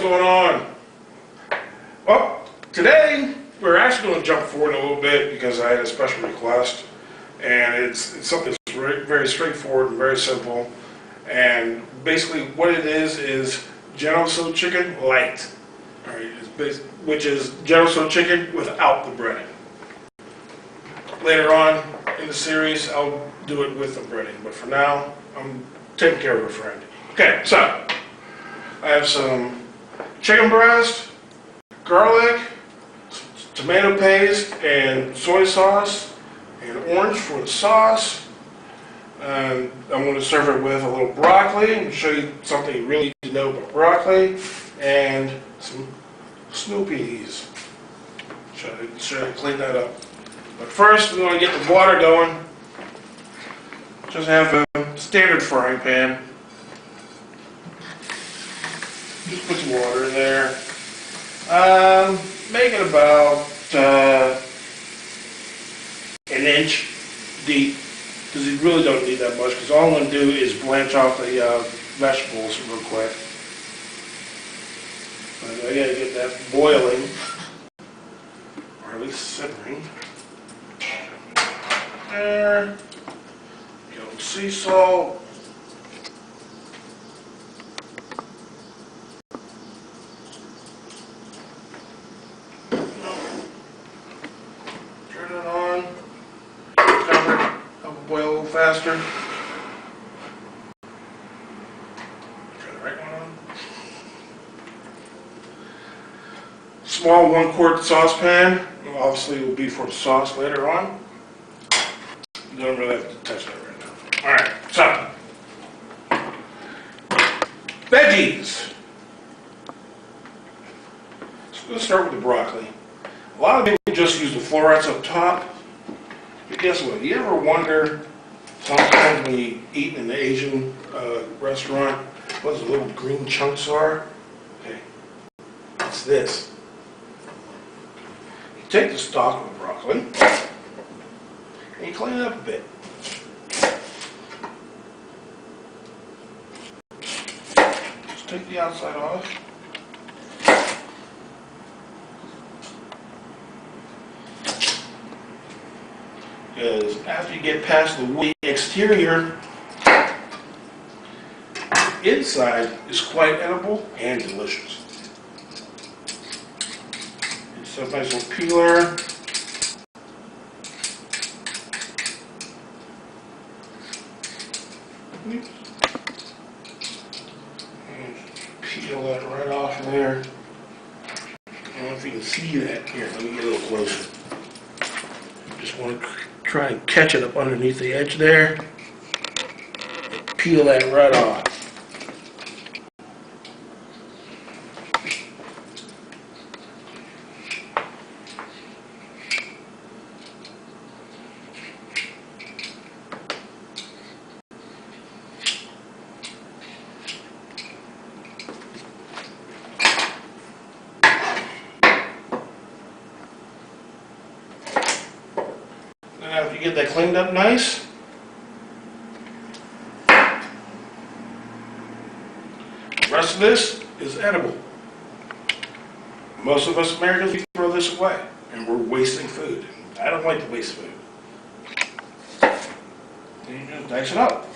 going on? Well, today we're actually going to jump forward a little bit because I had a special request, and it's something that's very straightforward and very simple. And basically, what it is General Tso chicken light, all right, which is General Tso chicken without the breading. Later on in the series, I'll do it with the breading, but for now, I'm taking care of a friend. Okay, so I have some chicken breast, garlic, tomato paste, and soy sauce, and orange for the sauce. I'm going to serve it with a little broccoli and show you something you really need to know about broccoli, and some Snoopy's. Should I clean that up? But first, we're going to get the water going. Just have a standard frying pan. Just put some water in there. Make it about an inch deep, because you really don't need that much, because all I'm going to do is blanch off the vegetables real quick. But I got to get that boiling, or at least simmering. There. Get sea salt. Turn it on. Cover it. Help it boil a little faster. Turn the right one on. Small 1-quart saucepan. Obviously, it will be for the sauce later on. You don't really have to touch that right now. Alright, so veggies. So let's start with the broccoli. A lot of people just use the florets up top. But guess what? You ever wonder sometimes when you eat in an Asian restaurant what those little green chunks are? Okay, it's this. You take the stalk of the broccoli and you clean it up a bit. Just take the outside off. Because after you get past the woody exterior, the inside is quite edible and delicious. It's a nice little peeler. And peel that right off of there. I don't know if you can see that. Here, let me get a little closer. Just want to try and catch it up underneath the edge there. Peel that right off. Now, if you get that cleaned up nice, the rest of this is edible. Most of us Americans, we throw this away, and we're wasting food. I don't like to waste food. Then you just dice it up.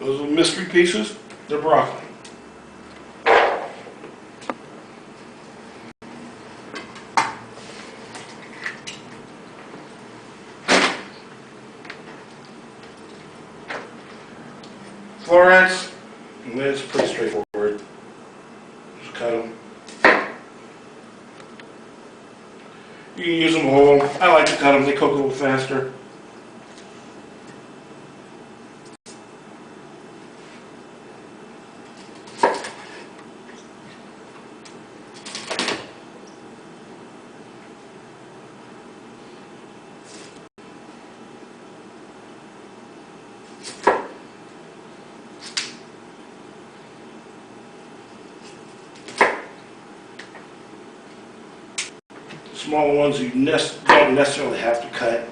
Those little mystery pieces, they're broccoli. Florets, and it's pretty straightforward. Just cut them. You can use them whole. I like to cut them, they cook a little faster. smaller ones you don't necessarily have to cut.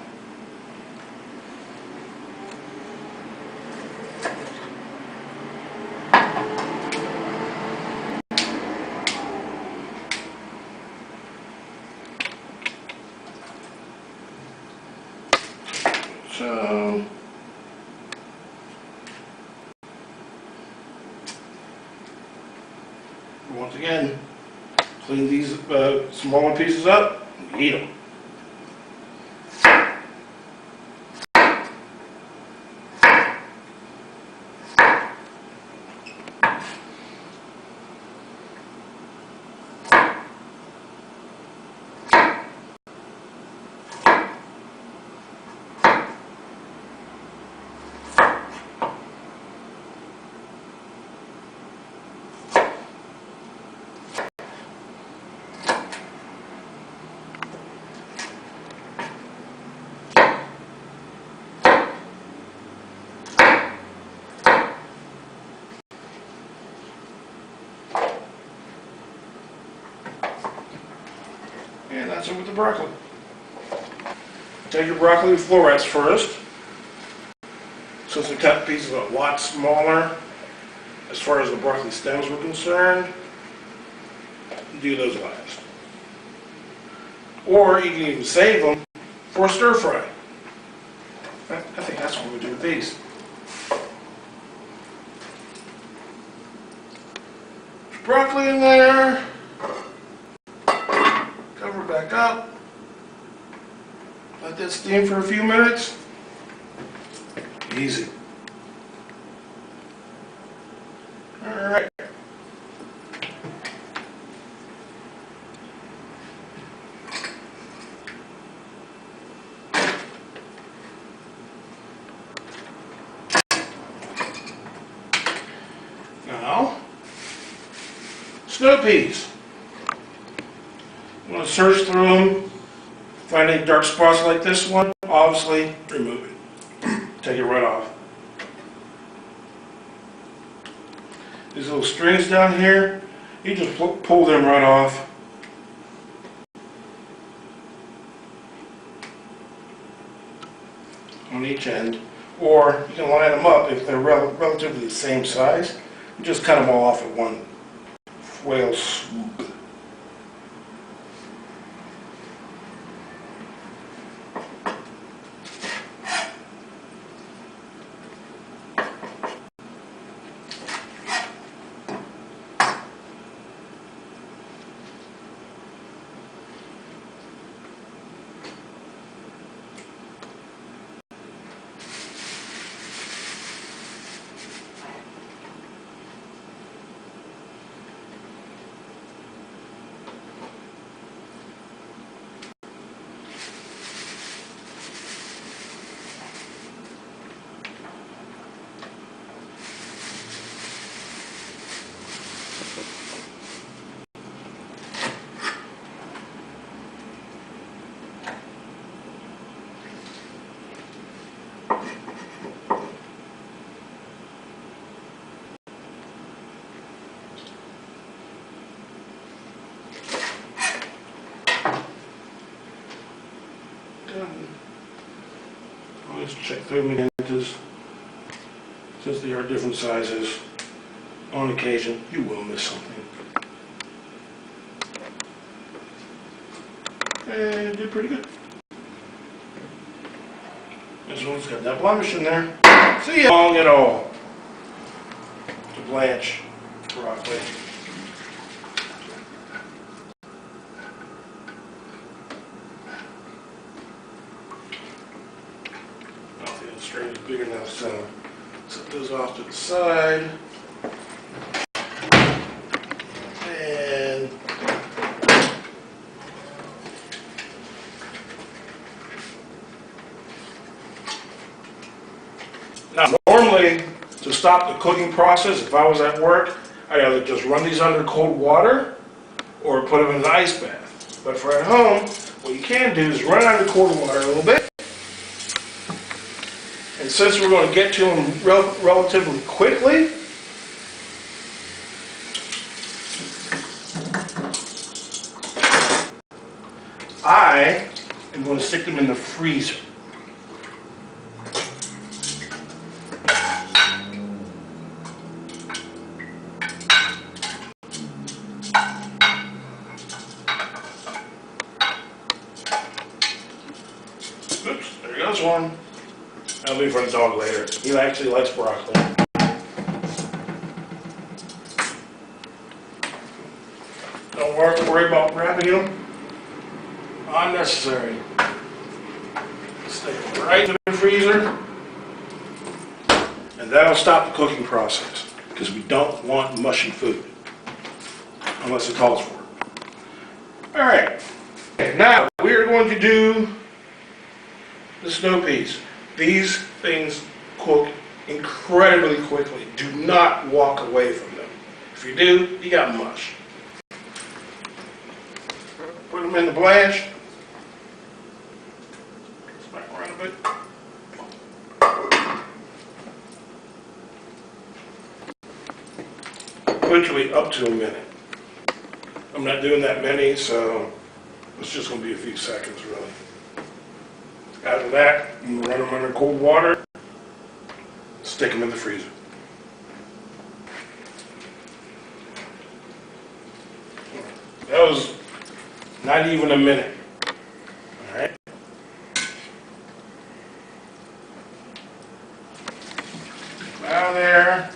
So, once again, clean these smaller pieces up and eat them. And that's it with the broccoli. Take your broccoli florets first. Since the cut pieces are a lot smaller as far as the broccoli stems were concerned, do those last. Or you can even save them for stir fry. I think that's what we do with these. Broccoli in there. Cover it back up. Let that steam for a few minutes. Easy. Alright. Now, snow peas. I'm going to search through them, find any dark spots like this one, obviously remove it. Take it right off. These little strings down here, you just pull them right off. On each end. Or you can line them up if they're relatively the same size. You just cut them all off at one whale swoop. Always check through magnetas, since they are different sizes. On occasion, you will miss something. And you did pretty good. This one's got that blemish in there. See ya long at all. To blanch broccoli. String is big enough, so set those off to the side. And now, normally, to stop the cooking process, if I was at work, I'd either just run these under cold water or put them in an ice bath. But for at home, what you can do is run under cold water a little bit. And since we're going to get to them relatively quickly, I stick them in the freezer. Oops, there goes one. I'll leave for the dog later. He actually likes broccoli. Don't worry about wrapping them. Unnecessary. Stick them right in the freezer. And that'll stop the cooking process, because we don't want mushy food, unless it calls for it. All right. Okay, now we are going to do the snow peas. These things cook incredibly quickly. Do not walk away from them. If you do, you got mush. Put them in the blanch. Smack around a bit. Quickly up to a minute. I'm not doing that many, so it's just going to be a few seconds, really. After that, I'm going to run them under cold water, stick them in the freezer. That was not even a minute. All right. Out of there.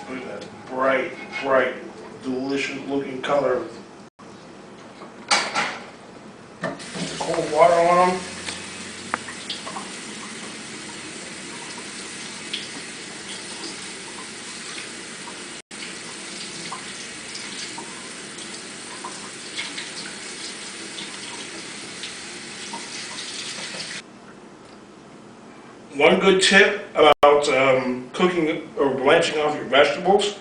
Look at that bright, delicious looking color. Cold water on them. One good tip about cooking or blanching off your vegetables,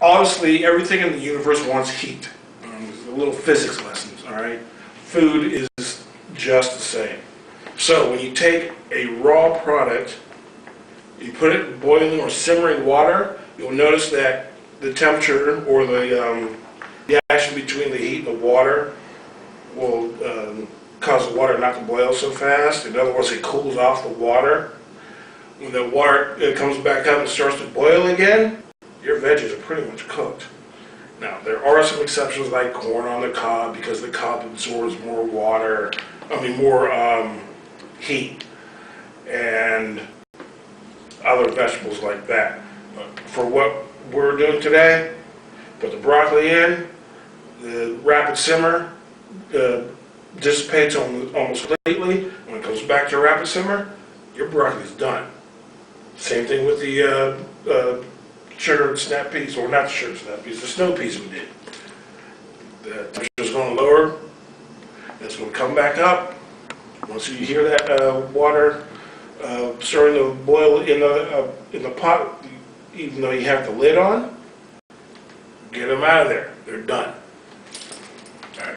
obviously everything in the universe wants heat. A little physics lessons, all right? Food is just the same. So when you take a raw product, you put it in boiling or simmering water, you'll notice that the temperature or the action between the heat and the water will cause the water not to boil so fast. In other words, it cools off the water. When the water comes back up and starts to boil again, your veggies are pretty much cooked. Now, there are some exceptions like corn on the cob, because the cob absorbs more water, more heat, and other vegetables like that. But for what we're doing today, put the broccoli in, the rapid simmer dissipates almost completely. When it comes back to rapid simmer, your broccoli's done. Same thing with the sugared snap peas, or not the sugared snap peas, the snow peas we did. The temperature is going to lower. It's going to come back up. Once you hear that water starting to boil in the pot, even though you have the lid on, get them out of there. They're done.